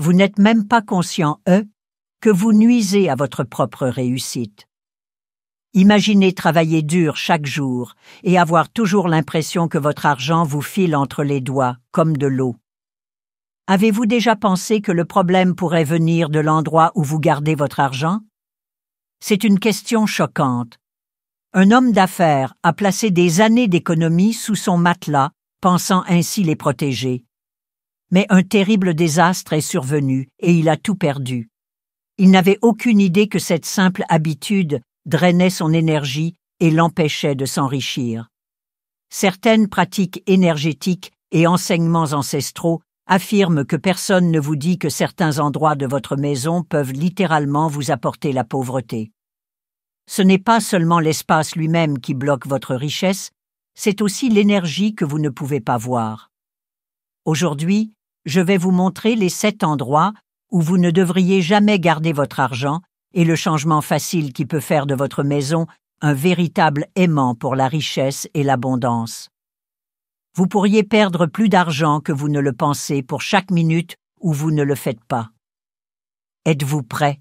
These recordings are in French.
vous n'êtes même pas conscient, que vous nuisez à votre propre réussite. Imaginez travailler dur chaque jour et avoir toujours l'impression que votre argent vous file entre les doigts, comme de l'eau. Avez-vous déjà pensé que le problème pourrait venir de l'endroit où vous gardez votre argent? C'est une question choquante. Un homme d'affaires a placé des années d'économie sous son matelas, pensant ainsi les protéger. Mais un terrible désastre est survenu et il a tout perdu. Il n'avait aucune idée que cette simple habitude drainait son énergie et l'empêchait de s'enrichir. Certaines pratiques énergétiques et enseignements ancestraux affirment que personne ne vous dit que certains endroits de votre maison peuvent littéralement vous apporter la pauvreté. Ce n'est pas seulement l'espace lui-même qui bloque votre richesse, c'est aussi l'énergie que vous ne pouvez pas voir. Aujourd'hui, je vais vous montrer les 7 endroits où vous ne devriez jamais garder votre argent et le changement facile qui peut faire de votre maison un véritable aimant pour la richesse et l'abondance. Vous pourriez perdre plus d'argent que vous ne le pensez pour chaque minute où vous ne le faites pas. Êtes-vous prêt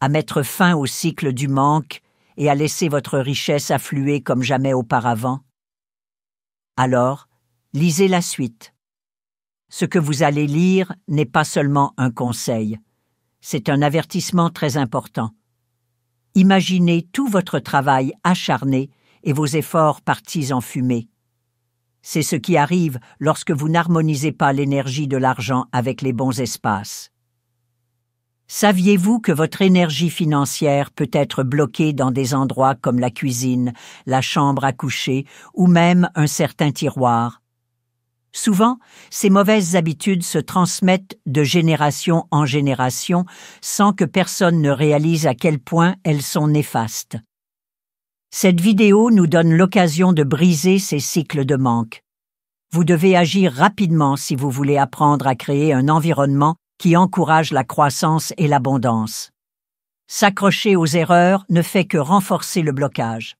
à mettre fin au cycle du manque et à laisser votre richesse affluer comme jamais auparavant? Alors, lisez la suite. Ce que vous allez lire n'est pas seulement un conseil, c'est un avertissement très important. Imaginez tout votre travail acharné et vos efforts partis en fumée. C'est ce qui arrive lorsque vous n'harmonisez pas l'énergie de l'argent avec les bons espaces. Saviez-vous que votre énergie financière peut être bloquée dans des endroits comme la cuisine, la chambre à coucher ou même un certain tiroir? Souvent, ces mauvaises habitudes se transmettent de génération en génération sans que personne ne réalise à quel point elles sont néfastes. Cette vidéo nous donne l'occasion de briser ces cycles de manque. Vous devez agir rapidement si vous voulez apprendre à créer un environnement qui encourage la croissance et l'abondance. S'accrocher aux erreurs ne fait que renforcer le blocage.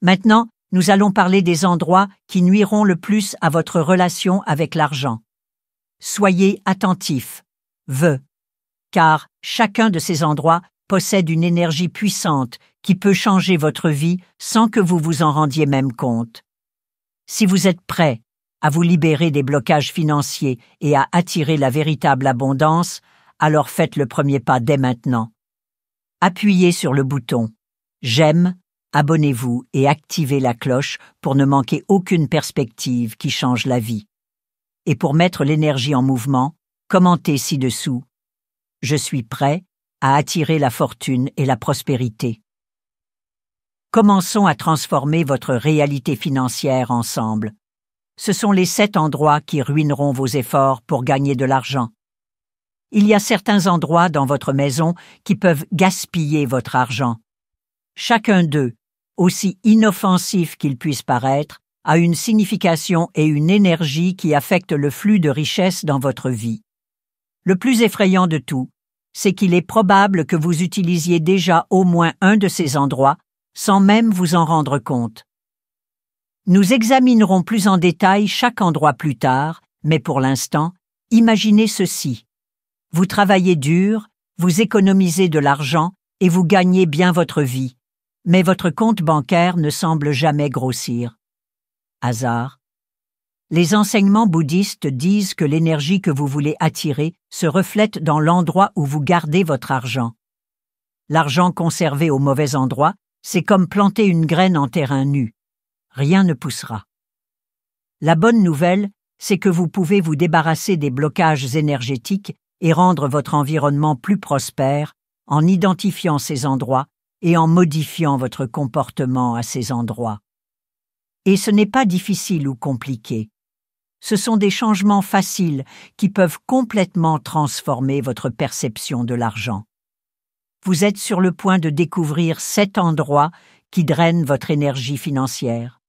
Maintenant, nous allons parler des endroits qui nuiront le plus à votre relation avec l'argent. Soyez attentifs, car chacun de ces endroits possède une énergie puissante qui peut changer votre vie sans que vous vous en rendiez même compte. Si vous êtes prêt à vous libérer des blocages financiers et à attirer la véritable abondance, alors faites le premier pas dès maintenant. Appuyez sur le bouton « J'aime », abonnez-vous et activez la cloche pour ne manquer aucune perspective qui change la vie. Et pour mettre l'énergie en mouvement, commentez ci-dessous « Je suis prêt à attirer la fortune et la prospérité ». Commençons à transformer votre réalité financière ensemble. Ce sont les 7 endroits qui ruineront vos efforts pour gagner de l'argent. Il y a certains endroits dans votre maison qui peuvent gaspiller votre argent. Chacun d'eux, aussi inoffensif qu'il puisse paraître, a une signification et une énergie qui affectent le flux de richesse dans votre vie. Le plus effrayant de tout, c'est qu'il est probable que vous utilisiez déjà au moins un de ces endroits sans même vous en rendre compte. Nous examinerons plus en détail chaque endroit plus tard, mais pour l'instant, imaginez ceci. Vous travaillez dur, vous économisez de l'argent et vous gagnez bien votre vie, mais votre compte bancaire ne semble jamais grossir. Hasard? Les enseignements bouddhistes disent que l'énergie que vous voulez attirer se reflète dans l'endroit où vous gardez votre argent. L'argent conservé au mauvais endroit, c'est comme planter une graine en terrain nu. Rien ne poussera. La bonne nouvelle, c'est que vous pouvez vous débarrasser des blocages énergétiques et rendre votre environnement plus prospère en identifiant ces endroits et en modifiant votre comportement à ces endroits. Et ce n'est pas difficile ou compliqué. Ce sont des changements faciles qui peuvent complètement transformer votre perception de l'argent. Vous êtes sur le point de découvrir 7 endroits qui drainent votre énergie financière.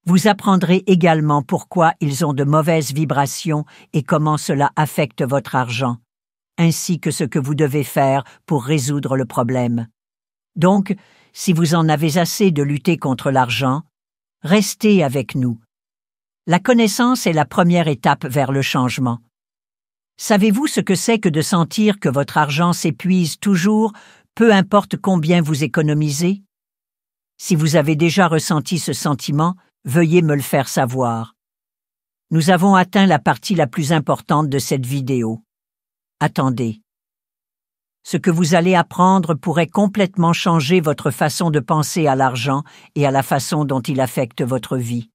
Vous apprendrez également pourquoi ils ont de mauvaises vibrations et comment cela affecte votre argent, ainsi que ce que vous devez faire pour résoudre le problème. Donc, si vous en avez assez de lutter contre l'argent, restez avec nous. La connaissance est la première étape vers le changement. Savez-vous ce que c'est que de sentir que votre argent s'épuise toujours, peu importe combien vous économisez? Si vous avez déjà ressenti ce sentiment, veuillez me le faire savoir. Nous avons atteint la partie la plus importante de cette vidéo. Attendez. Ce que vous allez apprendre pourrait complètement changer votre façon de penser à l'argent et à la façon dont il affecte votre vie.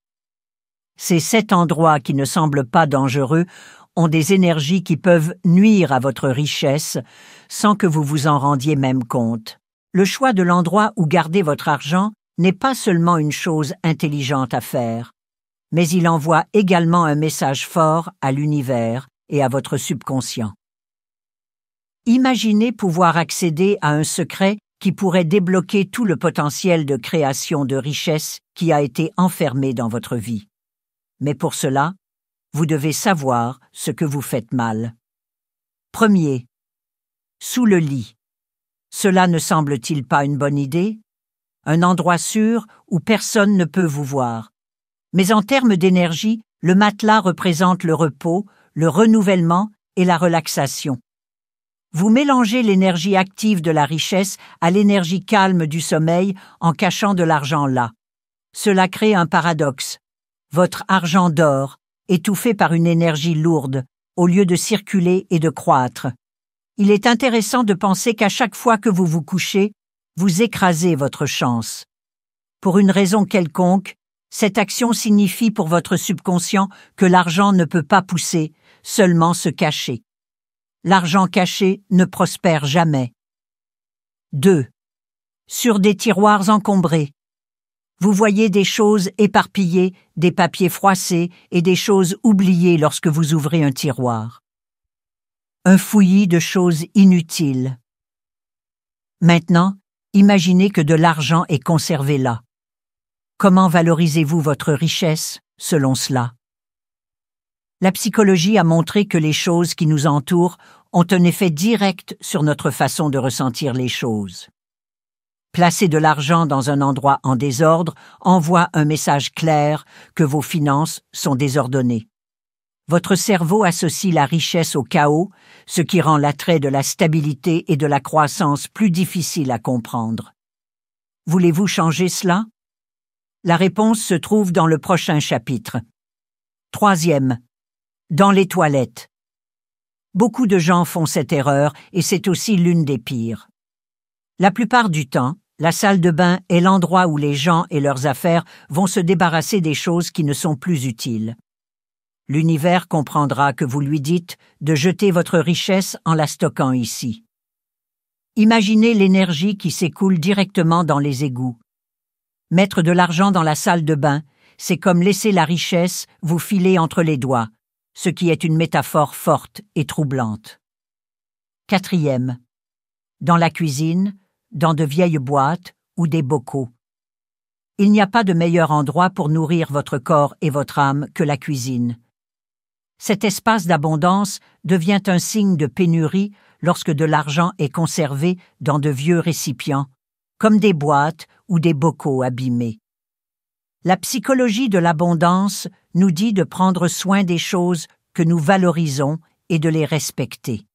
Ces 7 endroits qui ne semblent pas dangereux ont des énergies qui peuvent nuire à votre richesse sans que vous vous en rendiez même compte. Le choix de l'endroit où garder votre argent n'est pas seulement une chose intelligente à faire, mais il envoie également un message fort à l'univers et à votre subconscient. Imaginez pouvoir accéder à un secret qui pourrait débloquer tout le potentiel de création de richesse qui a été enfermé dans votre vie. Mais pour cela, vous devez savoir ce que vous faites mal. Premier, sous le lit. Cela ne semble-t-il pas une bonne idée? Un endroit sûr où personne ne peut vous voir. Mais en termes d'énergie, le matelas représente le repos, le renouvellement et la relaxation. Vous mélangez l'énergie active de la richesse à l'énergie calme du sommeil en cachant de l'argent là. Cela crée un paradoxe. Votre argent dort, étouffé par une énergie lourde, au lieu de circuler et de croître. Il est intéressant de penser qu'à chaque fois que vous vous couchez, vous écrasez votre chance. Pour une raison quelconque, cette action signifie pour votre subconscient que l'argent ne peut pas pousser, seulement se cacher. L'argent caché ne prospère jamais. 2. Sur des tiroirs encombrés. Vous voyez des choses éparpillées, des papiers froissés et des choses oubliées lorsque vous ouvrez un tiroir. Un fouillis de choses inutiles. Maintenant, imaginez que de l'argent est conservé là. Comment valorisez-vous votre richesse selon cela? La psychologie a montré que les choses qui nous entourent ont un effet direct sur notre façon de ressentir les choses. Placer de l'argent dans un endroit en désordre envoie un message clair que vos finances sont désordonnées. Votre cerveau associe la richesse au chaos, ce qui rend l'attrait de la stabilité et de la croissance plus difficile à comprendre. Voulez-vous changer cela? La réponse se trouve dans le prochain chapitre. 3e. Dans les toilettes. Beaucoup de gens font cette erreur et c'est aussi l'une des pires. La plupart du temps, la salle de bain est l'endroit où les gens et leurs affaires vont se débarrasser des choses qui ne sont plus utiles. L'univers comprendra que vous lui dites de jeter votre richesse en la stockant ici. Imaginez l'énergie qui s'écoule directement dans les égouts. Mettre de l'argent dans la salle de bain, c'est comme laisser la richesse vous filer entre les doigts, ce qui est une métaphore forte et troublante. 4e. Dans la cuisine, dans de vieilles boîtes ou des bocaux. Il n'y a pas de meilleur endroit pour nourrir votre corps et votre âme que la cuisine. Cet espace d'abondance devient un signe de pénurie lorsque de l'argent est conservé dans de vieux récipients, comme des boîtes ou des bocaux abîmés. La psychologie de l'abondance nous dit de prendre soin des choses que nous valorisons et de les respecter.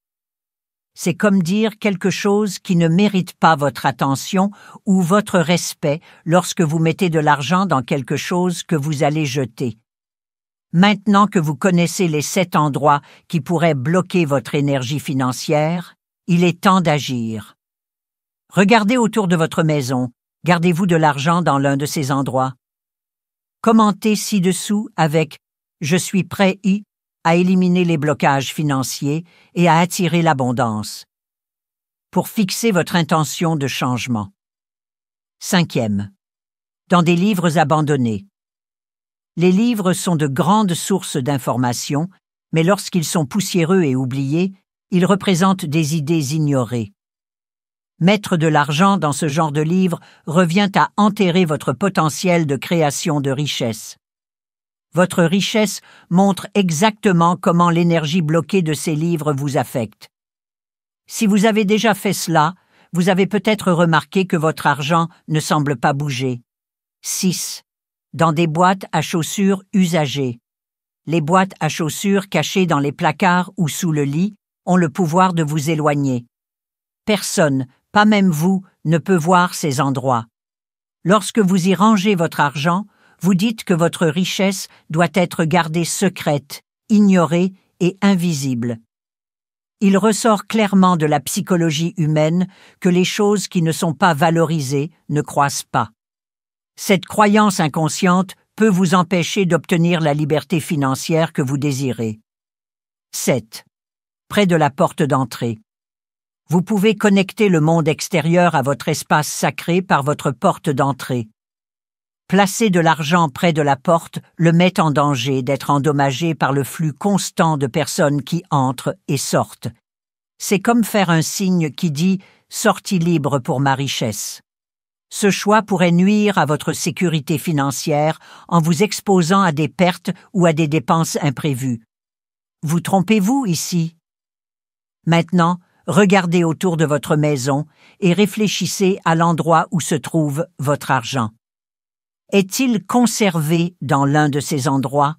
C'est comme dire quelque chose qui ne mérite pas votre attention ou votre respect lorsque vous mettez de l'argent dans quelque chose que vous allez jeter. Maintenant que vous connaissez les 7 endroits qui pourraient bloquer votre énergie financière, il est temps d'agir. Regardez autour de votre maison. Gardez-vous de l'argent dans l'un de ces endroits? Commentez ci-dessous avec « Je suis prêt à éliminer les blocages financiers et à attirer l'abondance » pour fixer votre intention de changement. 5e. Dans des livres abandonnés. Les livres sont de grandes sources d'informations, mais lorsqu'ils sont poussiéreux et oubliés, ils représentent des idées ignorées. Mettre de l'argent dans ce genre de livre revient à enterrer votre potentiel de création de richesse. Votre richesse montre exactement comment l'énergie bloquée de ces livres vous affecte. Si vous avez déjà fait cela, vous avez peut-être remarqué que votre argent ne semble pas bouger. 6. Dans des boîtes à chaussures usagées. les boîtes à chaussures cachées dans les placards ou sous le lit ont le pouvoir de vous éloigner. Personne, pas même vous, ne peut voir ces endroits. Lorsque vous y rangez votre argent, vous dites que votre richesse doit être gardée secrète, ignorée et invisible. Il ressort clairement de la psychologie humaine que les choses qui ne sont pas valorisées ne croissent pas. Cette croyance inconsciente peut vous empêcher d'obtenir la liberté financière que vous désirez. 7. Près de la porte d'entrée. Vous pouvez connecter le monde extérieur à votre espace sacré par votre porte d'entrée. Placer de l'argent près de la porte le met en danger d'être endommagé par le flux constant de personnes qui entrent et sortent. C'est comme faire un signe qui dit « sortie libre pour ma richesse ». Ce choix pourrait nuire à votre sécurité financière en vous exposant à des pertes ou à des dépenses imprévues. Vous trompez-vous ici? Maintenant, regardez autour de votre maison et réfléchissez à l'endroit où se trouve votre argent. Est-il conservé dans l'un de ces endroits?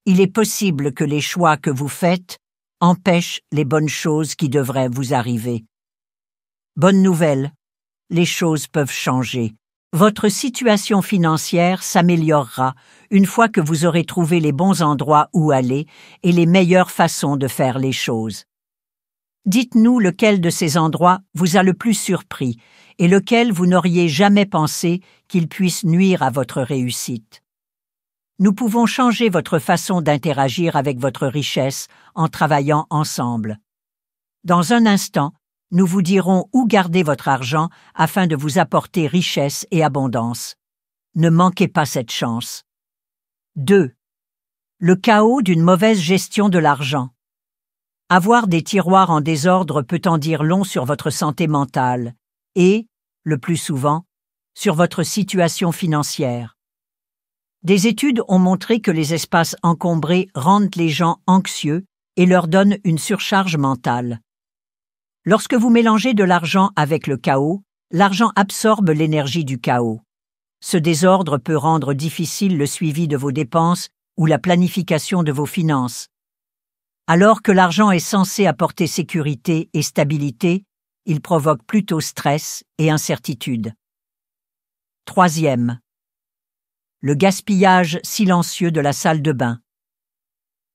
Il est possible que les choix que vous faites empêchent les bonnes choses qui devraient vous arriver. Bonne nouvelle, les choses peuvent changer. Votre situation financière s'améliorera une fois que vous aurez trouvé les bons endroits où aller et les meilleures façons de faire les choses. Dites-nous lequel de ces endroits vous a le plus surpris et lequel vous n'auriez jamais pensé qu'il puisse nuire à votre réussite. Nous pouvons changer votre façon d'interagir avec votre richesse en travaillant ensemble. Dans un instant, nous vous dirons où garder votre argent afin de vous apporter richesse et abondance. Ne manquez pas cette chance. 2. Le chaos d'une mauvaise gestion de l'argent. Avoir des tiroirs en désordre peut en dire long sur votre santé mentale et, le plus souvent, sur votre situation financière. Des études ont montré que les espaces encombrés rendent les gens anxieux et leur donnent une surcharge mentale. Lorsque vous mélangez de l'argent avec le chaos, l'argent absorbe l'énergie du chaos. Ce désordre peut rendre difficile le suivi de vos dépenses ou la planification de vos finances. Alors que l'argent est censé apporter sécurité et stabilité, il provoque plutôt stress et incertitude. 3. Le gaspillage silencieux de la salle de bain.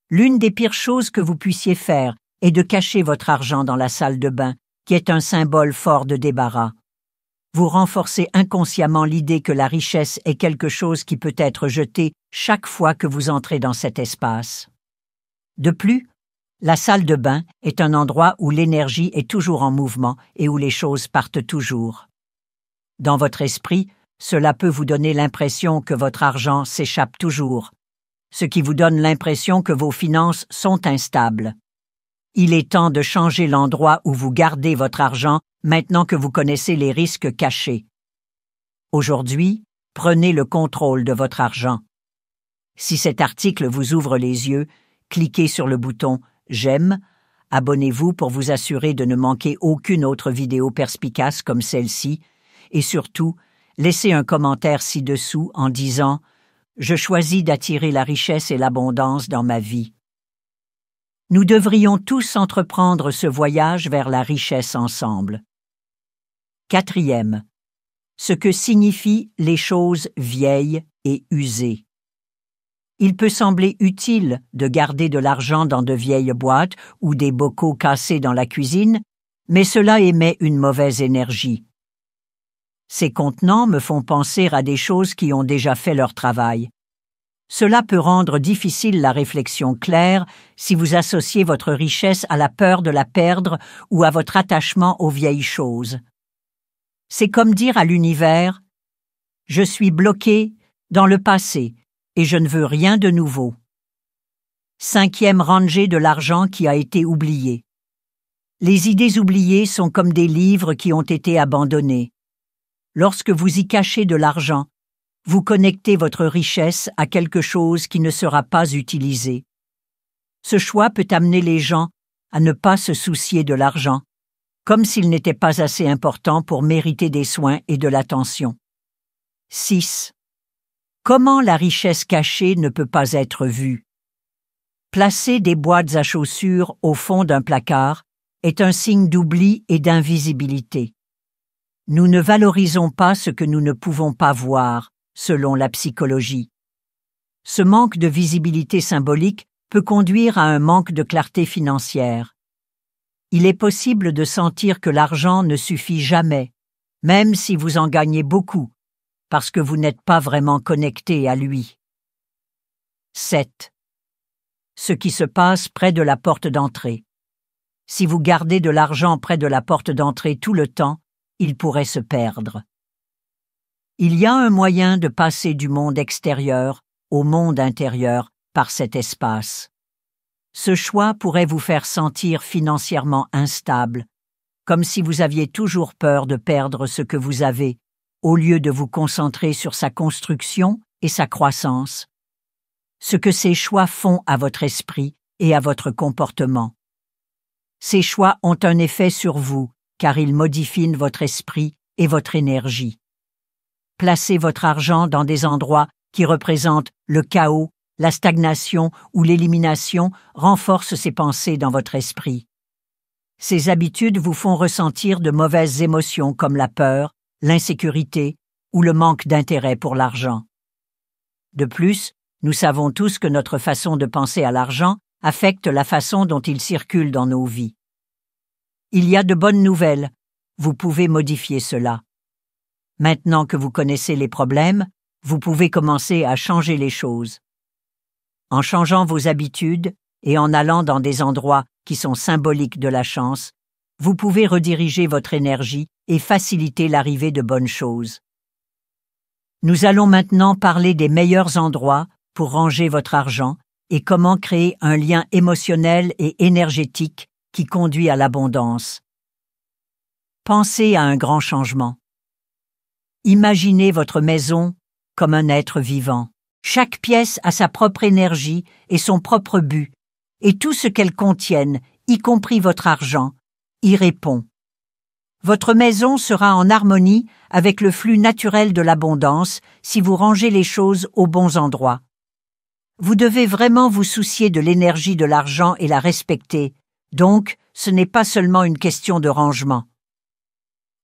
L'une des pires choses que vous puissiez faire est de cacher votre argent dans la salle de bain, qui est un symbole fort de débarras. Vous renforcez inconsciemment l'idée que la richesse est quelque chose qui peut être jeté chaque fois que vous entrez dans cet espace. De plus, la salle de bain est un endroit où l'énergie est toujours en mouvement et où les choses partent toujours. Dans votre esprit, cela peut vous donner l'impression que votre argent s'échappe toujours, ce qui vous donne l'impression que vos finances sont instables. Il est temps de changer l'endroit où vous gardez votre argent maintenant que vous connaissez les risques cachés. Aujourd'hui, prenez le contrôle de votre argent. Si cet article vous ouvre les yeux, cliquez sur le bouton « J'aime », abonnez-vous pour vous assurer de ne manquer aucune autre vidéo perspicace comme celle-ci et surtout, laissez un commentaire ci-dessous en disant « Je choisis d'attirer la richesse et l'abondance dans ma vie ». Nous devrions tous entreprendre ce voyage vers la richesse ensemble. 4. Ce que signifient les choses vieilles et usées. Il peut sembler utile de garder de l'argent dans de vieilles boîtes ou des bocaux cassés dans la cuisine, mais cela émet une mauvaise énergie. Ces contenants me font penser à des choses qui ont déjà fait leur travail. Cela peut rendre difficile la réflexion claire si vous associez votre richesse à la peur de la perdre ou à votre attachement aux vieilles choses. C'est comme dire à l'univers « Je suis bloqué dans le passé et je ne veux rien de nouveau ». 5. Rangée de l'argent qui a été oublié. Les idées oubliées sont comme des livres qui ont été abandonnés. Lorsque vous y cachez de l'argent, vous connectez votre richesse à quelque chose qui ne sera pas utilisé. Ce choix peut amener les gens à ne pas se soucier de l'argent, comme s'il n'était pas assez important pour mériter des soins et de l'attention. 6. Comment la richesse cachée ne peut pas être vue? Placer des boîtes à chaussures au fond d'un placard est un signe d'oubli et d'invisibilité. Nous ne valorisons pas ce que nous ne pouvons pas voir, selon la psychologie. Ce manque de visibilité symbolique peut conduire à un manque de clarté financière. Il est possible de sentir que l'argent ne suffit jamais, même si vous en gagnez beaucoup, parce que vous n'êtes pas vraiment connecté à lui. 7. Ce qui se passe près de la porte d'entrée. Si vous gardez de l'argent près de la porte d'entrée tout le temps, il pourrait se perdre. Il y a un moyen de passer du monde extérieur au monde intérieur par cet espace. Ce choix pourrait vous faire sentir financièrement instable, comme si vous aviez toujours peur de perdre ce que vous avez, au lieu de vous concentrer sur sa construction et sa croissance. Ce que ces choix font à votre esprit et à votre comportement. Ces choix ont un effet sur vous, car ils modifient votre esprit et votre énergie. Placez votre argent dans des endroits qui représentent le chaos, la stagnation ou l'élimination renforce ces pensées dans votre esprit. Ces habitudes vous font ressentir de mauvaises émotions comme la peur, l'insécurité ou le manque d'intérêt pour l'argent. De plus, nous savons tous que notre façon de penser à l'argent affecte la façon dont il circule dans nos vies. Il y a de bonnes nouvelles, vous pouvez modifier cela. Maintenant que vous connaissez les problèmes, vous pouvez commencer à changer les choses. En changeant vos habitudes et en allant dans des endroits qui sont symboliques de la chance, vous pouvez rediriger votre énergie et faciliter l'arrivée de bonnes choses. Nous allons maintenant parler des meilleurs endroits pour ranger votre argent et comment créer un lien émotionnel et énergétique qui conduit à l'abondance. Pensez à un grand changement. Imaginez votre maison comme un être vivant. Chaque pièce a sa propre énergie et son propre but, et tout ce qu'elles contiennent, y compris votre argent, y répond. Votre maison sera en harmonie avec le flux naturel de l'abondance si vous rangez les choses aux bons endroits. Vous devez vraiment vous soucier de l'énergie de l'argent et la respecter, donc ce n'est pas seulement une question de rangement.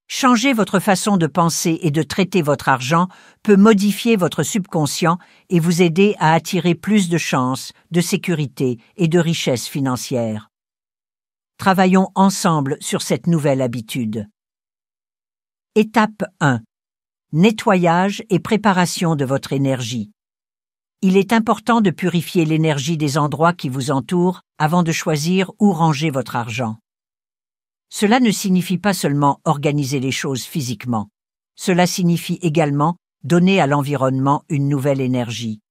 Changer votre façon de penser et de traiter votre argent peut modifier votre subconscient et vous aider à attirer plus de chance, de sécurité et de richesse financière. Travaillons ensemble sur cette nouvelle habitude. Étape 1. Nettoyage et préparation de votre énergie. Il est important de purifier l'énergie des endroits qui vous entourent avant de choisir où ranger votre argent. Cela ne signifie pas seulement organiser les choses physiquement. Cela signifie également donner à l'environnement une nouvelle énergie.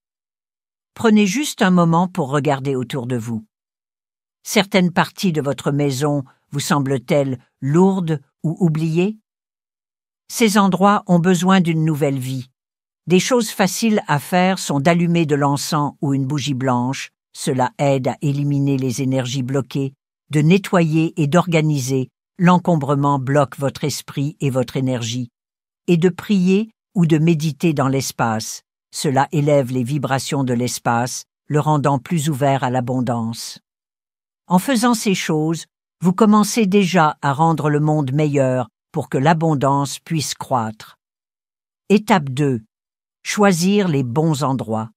Prenez juste un moment pour regarder autour de vous. Certaines parties de votre maison vous semblent-elles lourdes ou oubliées? Ces endroits ont besoin d'une nouvelle vie. Des choses faciles à faire sont d'allumer de l'encens ou une bougie blanche, cela aide à éliminer les énergies bloquées, de nettoyer et d'organiser, l'encombrement bloque votre esprit et votre énergie, et de prier ou de méditer dans l'espace, cela élève les vibrations de l'espace, le rendant plus ouvert à l'abondance. En faisant ces choses, vous commencez déjà à rendre le monde meilleur pour que l'abondance puisse croître. Étape 2. Choisir les bons endroits.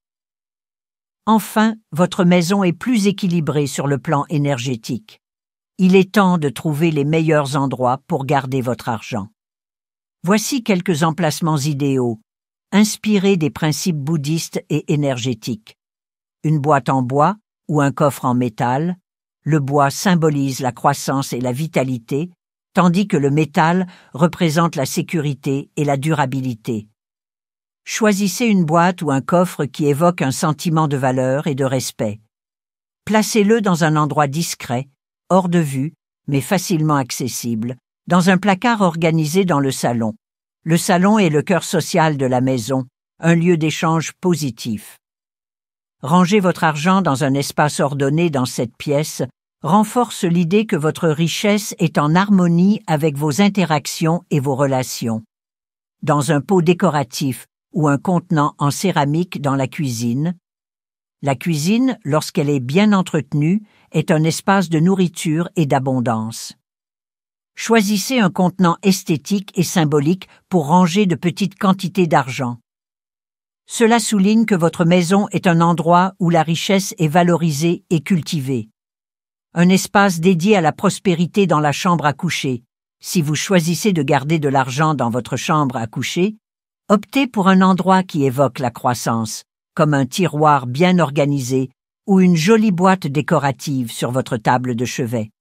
Enfin, votre maison est plus équilibrée sur le plan énergétique. Il est temps de trouver les meilleurs endroits pour garder votre argent. Voici quelques emplacements idéaux, inspirés des principes bouddhistes et énergétiques. Une boîte en bois ou un coffre en métal. Le bois symbolise la croissance et la vitalité, tandis que le métal représente la sécurité et la durabilité. Choisissez une boîte ou un coffre qui évoque un sentiment de valeur et de respect. Placez-le dans un endroit discret, hors de vue, mais facilement accessible, dans un placard organisé dans le salon. Le salon est le cœur social de la maison, un lieu d'échange positif. Ranger votre argent dans un espace ordonné dans cette pièce renforce l'idée que votre richesse est en harmonie avec vos interactions et vos relations. Dans un pot décoratif ou un contenant en céramique dans la cuisine, La cuisine, lorsqu'elle est bien entretenue, est un espace de nourriture et d'abondance. Choisissez un contenant esthétique et symbolique pour ranger de petites quantités d'argent. Cela souligne que votre maison est un endroit où la richesse est valorisée et cultivée. Un espace dédié à la prospérité dans la chambre à coucher. Si vous choisissez de garder de l'argent dans votre chambre à coucher, optez pour un endroit qui évoque la croissance, comme un tiroir bien organisé ou une jolie boîte décorative sur votre table de chevet.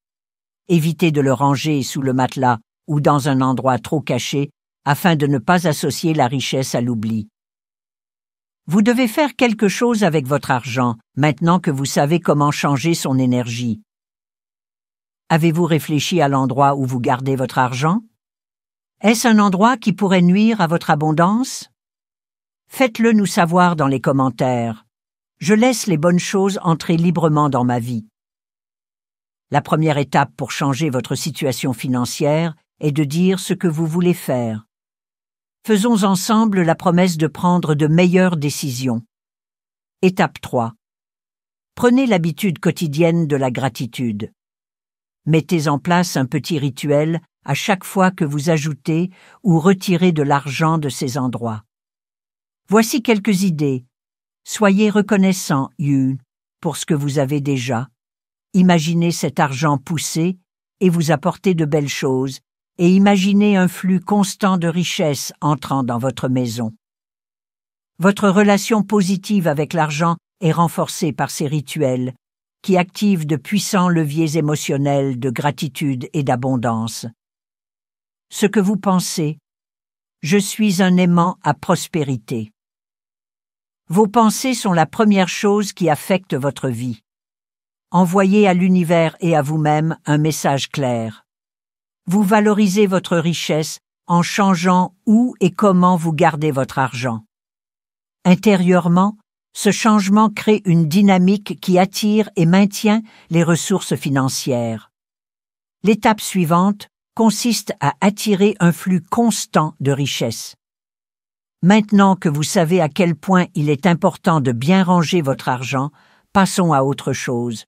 Évitez de le ranger sous le matelas ou dans un endroit trop caché afin de ne pas associer la richesse à l'oubli. Vous devez faire quelque chose avec votre argent maintenant que vous savez comment changer son énergie. Avez-vous réfléchi à l'endroit où vous gardez votre argent? Est-ce un endroit qui pourrait nuire à votre abondance? Faites-le nous savoir dans les commentaires. Je laisse les bonnes choses entrer librement dans ma vie. La première étape pour changer votre situation financière est de dire ce que vous voulez faire. Faisons ensemble la promesse de prendre de meilleures décisions. Étape 3. Prenez l'habitude quotidienne de la gratitude. Mettez en place un petit rituel à chaque fois que vous ajoutez ou retirez de l'argent de ces endroits. Voici quelques idées. Soyez reconnaissant, pour ce que vous avez déjà. Imaginez cet argent pousser et vous apporter de belles choses, et imaginez un flux constant de richesse entrant dans votre maison. Votre relation positive avec l'argent est renforcée par ces rituels, qui activent de puissants leviers émotionnels de gratitude et d'abondance. Ce que vous pensez, je suis un aimant à prospérité. Vos pensées sont la première chose qui affecte votre vie. Envoyez à l'univers et à vous-même un message clair. Vous valorisez votre richesse en changeant où et comment vous gardez votre argent. Intérieurement, ce changement crée une dynamique qui attire et maintient les ressources financières. L'étape suivante consiste à attirer un flux constant de richesse. Maintenant que vous savez à quel point il est important de bien ranger votre argent, passons à autre chose.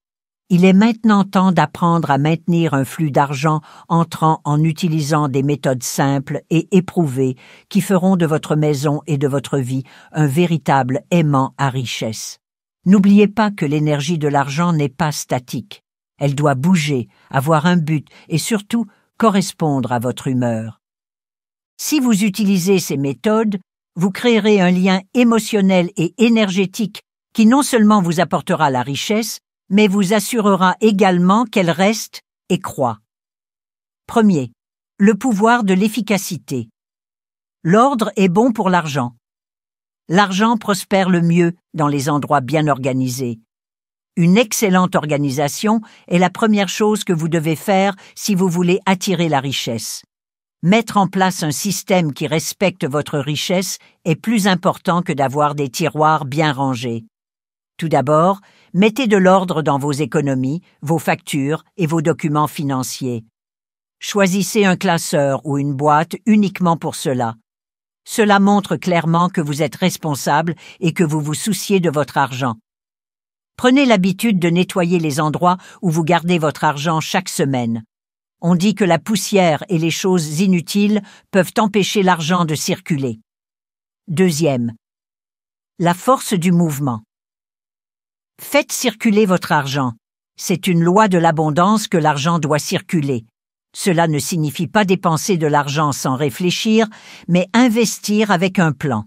Il est maintenant temps d'apprendre à maintenir un flux d'argent entrant en utilisant des méthodes simples et éprouvées qui feront de votre maison et de votre vie un véritable aimant à richesse. N'oubliez pas que l'énergie de l'argent n'est pas statique. Elle doit bouger, avoir un but et surtout correspondre à votre humeur. Si vous utilisez ces méthodes, vous créerez un lien émotionnel et énergétique qui non seulement vous apportera la richesse, mais vous assurera également qu'elle reste et croît. Premier, le pouvoir de l'efficacité. L'ordre est bon pour l'argent. L'argent prospère le mieux dans les endroits bien organisés. Une excellente organisation est la première chose que vous devez faire si vous voulez attirer la richesse. Mettre en place un système qui respecte votre richesse est plus important que d'avoir des tiroirs bien rangés. Tout d'abord, mettez de l'ordre dans vos économies, vos factures et vos documents financiers. Choisissez un classeur ou une boîte uniquement pour cela. Cela montre clairement que vous êtes responsable et que vous vous souciez de votre argent. Prenez l'habitude de nettoyer les endroits où vous gardez votre argent chaque semaine. On dit que la poussière et les choses inutiles peuvent empêcher l'argent de circuler. Deuxième, la force du mouvement. Faites circuler votre argent. C'est une loi de l'abondance que l'argent doit circuler. Cela ne signifie pas dépenser de l'argent sans réfléchir, mais investir avec un plan.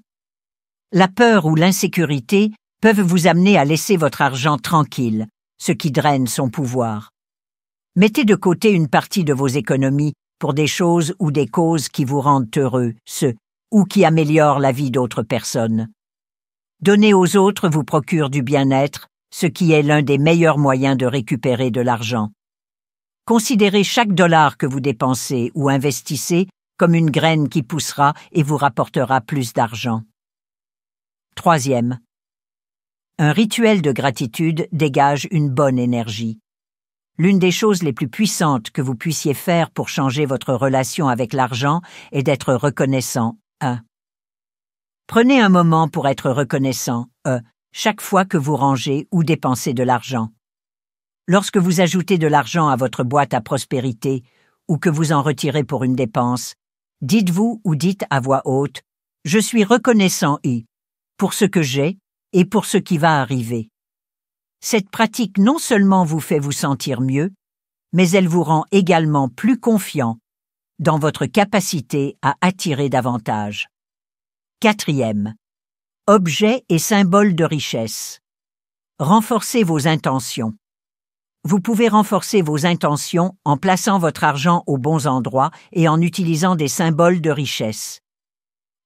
La peur ou l'insécurité peuvent vous amener à laisser votre argent tranquille, ce qui draine son pouvoir. Mettez de côté une partie de vos économies pour des choses ou des causes qui vous rendent heureux, ou qui améliorent la vie d'autres personnes. Donner aux autres vous procure du bien-être, ce qui est l'un des meilleurs moyens de récupérer de l'argent. Considérez chaque dollar que vous dépensez ou investissez comme une graine qui poussera et vous rapportera plus d'argent. Troisième, un rituel de gratitude dégage une bonne énergie. L'une des choses les plus puissantes que vous puissiez faire pour changer votre relation avec l'argent est d'être reconnaissant. 1. Prenez un moment pour être reconnaissant. chaque fois que vous rangez ou dépensez de l'argent. Lorsque vous ajoutez de l'argent à votre boîte à prospérité ou que vous en retirez pour une dépense, dites-vous ou dites à voix haute « Je suis reconnaissant pour ce que j'ai et pour ce qui va arriver ». Cette pratique non seulement vous fait vous sentir mieux, mais elle vous rend également plus confiant dans votre capacité à attirer davantage. 4e. Objets et symboles de richesse. Renforcez vos intentions. Vous pouvez renforcer vos intentions en plaçant votre argent aux bons endroits et en utilisant des symboles de richesse.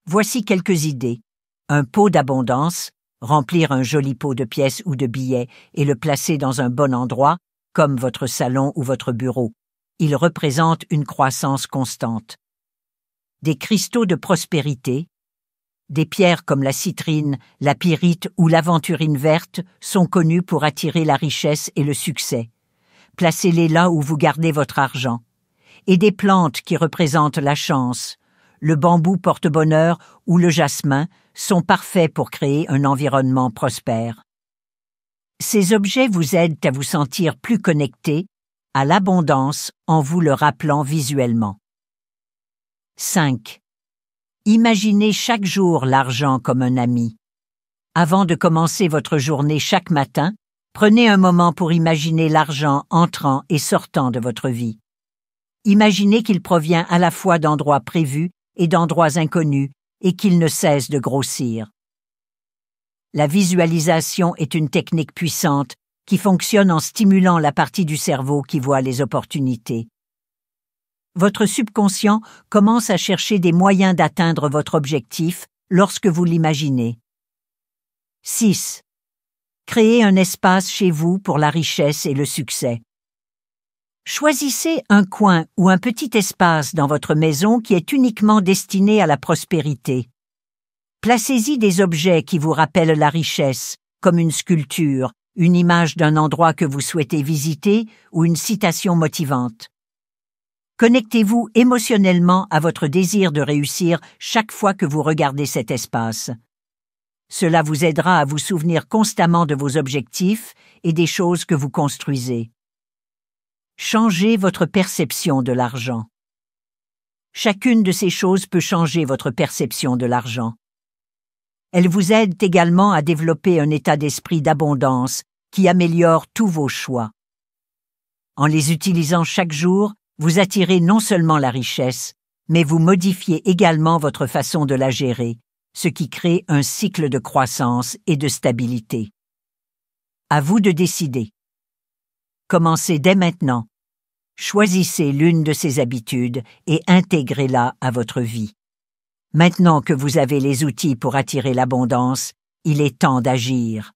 Voici quelques idées. Un pot d'abondance, remplir un joli pot de pièces ou de billets et le placer dans un bon endroit, comme votre salon ou votre bureau. Il représente une croissance constante. Des cristaux de prospérité. Des pierres comme la citrine, la pyrite ou l'aventurine verte sont connues pour attirer la richesse et le succès. Placez-les là où vous gardez votre argent. Et des plantes qui représentent la chance, le bambou porte-bonheur ou le jasmin sont parfaits pour créer un environnement prospère. Ces objets vous aident à vous sentir plus connecté à l'abondance en vous le rappelant visuellement. 5. Imaginez chaque jour l'argent comme un ami. Avant de commencer votre journée chaque matin, prenez un moment pour imaginer l'argent entrant et sortant de votre vie. Imaginez qu'il provient à la fois d'endroits prévus et d'endroits inconnus et qu'il ne cesse de grossir. La visualisation est une technique puissante qui fonctionne en stimulant la partie du cerveau qui voit les opportunités. Votre subconscient commence à chercher des moyens d'atteindre votre objectif lorsque vous l'imaginez. 6. Créez un espace chez vous pour la richesse et le succès. Choisissez un coin ou un petit espace dans votre maison qui est uniquement destiné à la prospérité. Placez-y des objets qui vous rappellent la richesse, comme une sculpture, une image d'un endroit que vous souhaitez visiter ou une citation motivante. Connectez-vous émotionnellement à votre désir de réussir chaque fois que vous regardez cet espace. Cela vous aidera à vous souvenir constamment de vos objectifs et des choses que vous construisez. Changez votre perception de l'argent. Chacune de ces choses peut changer votre perception de l'argent. Elles vous aident également à développer un état d'esprit d'abondance qui améliore tous vos choix. En les utilisant chaque jour, vous attirez non seulement la richesse, mais vous modifiez également votre façon de la gérer, ce qui crée un cycle de croissance et de stabilité. À vous de décider. Commencez dès maintenant. Choisissez l'une de ces habitudes et intégrez-la à votre vie. Maintenant que vous avez les outils pour attirer l'abondance, il est temps d'agir.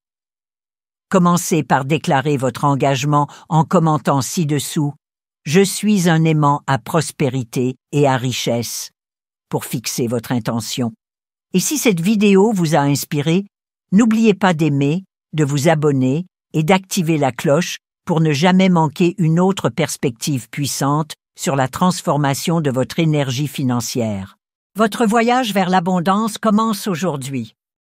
Commencez par déclarer votre engagement en commentant ci-dessous « Je suis un aimant à prospérité et à richesse » pour fixer votre intention. Et si cette vidéo vous a inspiré, n'oubliez pas d'aimer, de vous abonner et d'activer la cloche pour ne jamais manquer une autre perspective puissante sur la transformation de votre énergie financière. Votre voyage vers l'abondance commence aujourd'hui.